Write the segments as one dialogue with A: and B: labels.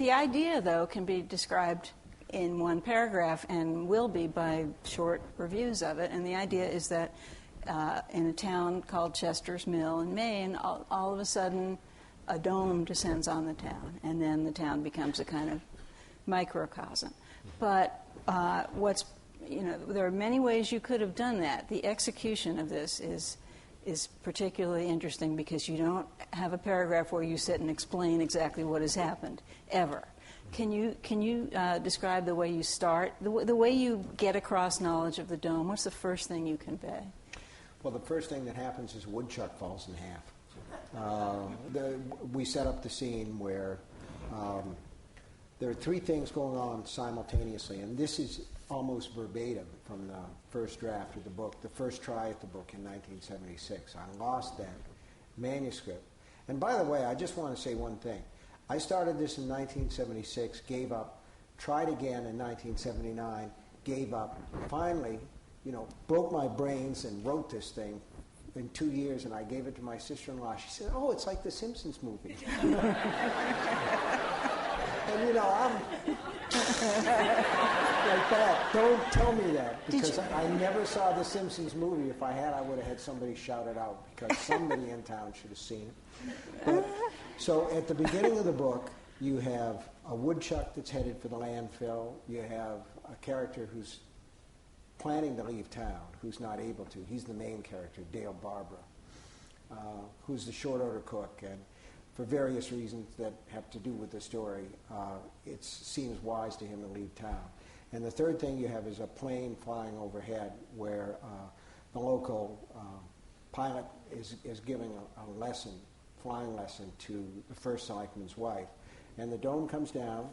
A: The idea, though, can be described in one paragraph and will be by short reviews of it. And the idea is that in a town called Chester's Mill in Maine, all of a sudden a dome descends on the town, and then the town becomes a kind of microcosm. But there are many ways you could have done that. The execution of this is particularly interesting because you don't have a paragraph where you sit and explain exactly what has happened, ever. Can you describe the way you start, the way you get across knowledge of the dome? What's the first thing you convey?
B: Well, the first thing that happens is a woodchuck falls in half. We set up the scene where there are three things going on simultaneously, and this is almost verbatim from the first draft of the book, the first try at the book in 1976. I lost that manuscript. And by the way, I just want to say one thing. I started this in 1976, gave up, tried again in 1979, gave up, finally, broke my brains and wrote this thing in 2 years, and I gave it to my sister-in-law. She said, "Oh, it's like the Simpsons movie." And I'm like that. Don't tell me that, because I never saw the Simpsons movie. If I had, I would have had somebody shout it out, because somebody in town should have seen it. But, so at the beginning of the book, you have a woodchuck that's headed for the landfill. You have a character who's planning to leave town, who's not able to. He's the main character, Dale Barbara, who's the short order cook. And for various reasons that have to do with the story, it seems wise to him to leave town. And the third thing you have is a plane flying overhead where the local pilot is giving a flying lesson to the first selectman's wife. And the dome comes down,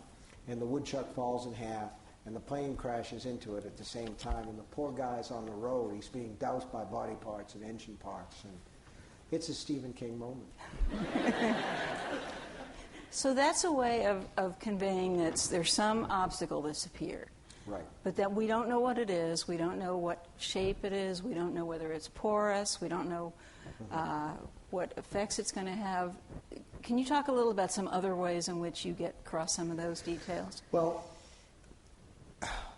B: and the woodchuck falls in half, and the plane crashes into it at the same time, and the poor guy's on the road. He's being doused by body parts and engine parts, and it's a Stephen King moment.
A: So that's a way of conveying that there's some obstacle that's appeared.
B: Right.
A: But that we don't know what it is. We don't know what shape it is. We don't know whether it's porous. We don't know what effects it's going to have. Can you talk a little about some other ways in which you get across some of those details?
B: Well,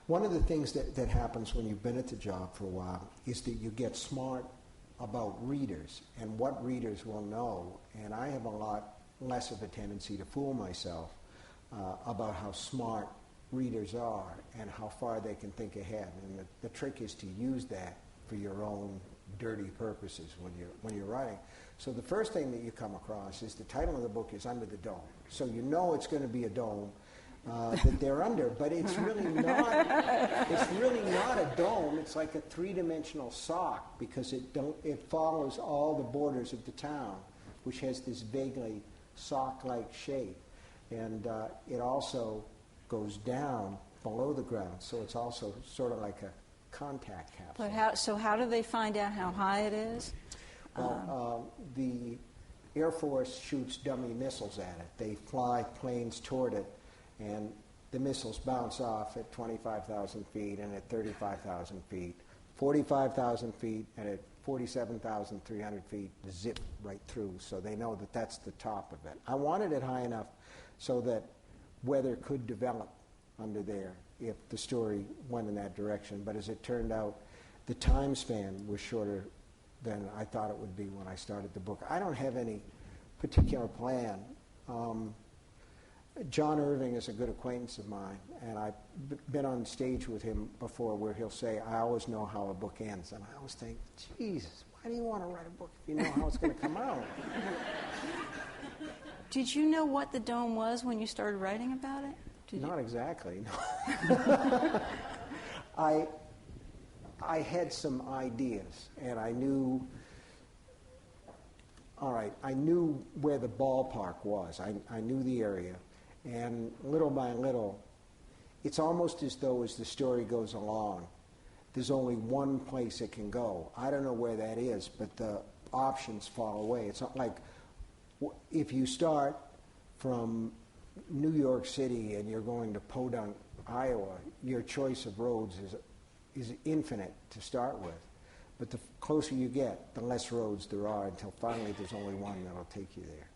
B: one of the things that happens when you've been at the job for a while is that you get smart about readers and what readers will know. And I have a lot less of a tendency to fool myself about how smart readers are and how far they can think ahead. And the trick is to use that for your own dirty purposes when you're writing. So the first thing that you come across is the title of the book is Under the Dome. So you know it's going to be a dome that they're under, but it's really not. It's really not a dome. It's like a three-dimensional sock, because it follows all the borders of the town, which has this vaguely sock-like shape, and it also goes down below the ground, so it's also sort of like a contact capsule.
A: But how do they find out how high it is?
B: Well, the Air Force shoots dummy missiles at it. They fly planes toward it, and the missiles bounce off at 25,000 feet and at 35,000 feet, 45,000 feet, and at 47,300 feet, zip right through, so they know that that's the top of it. I wanted it high enough so that weather could develop under there if the story went in that direction, but as it turned out, the time span was shorter than I thought it would be when I started the book. I don't have any particular plan. John Irving is a good acquaintance of mine, and I've been on stage with him before where he'll say, "I always know how a book ends." And I always think, Jesus, why do you want to write a book if you know how it's going to come out?
A: Did you know what the dome was when you started writing about it?
B: Not exactly. No. I had some ideas, and I knew where the ballpark was. I knew the area. And little by little, it's almost as though as the story goes along, there's only one place it can go. I don't know where that is, but the options fall away. It's not like if you start from New York City and you're going to Podunk, Iowa, your choice of roads is infinite to start with. But the closer you get, the less roads there are until finally there's only one that'll take you there.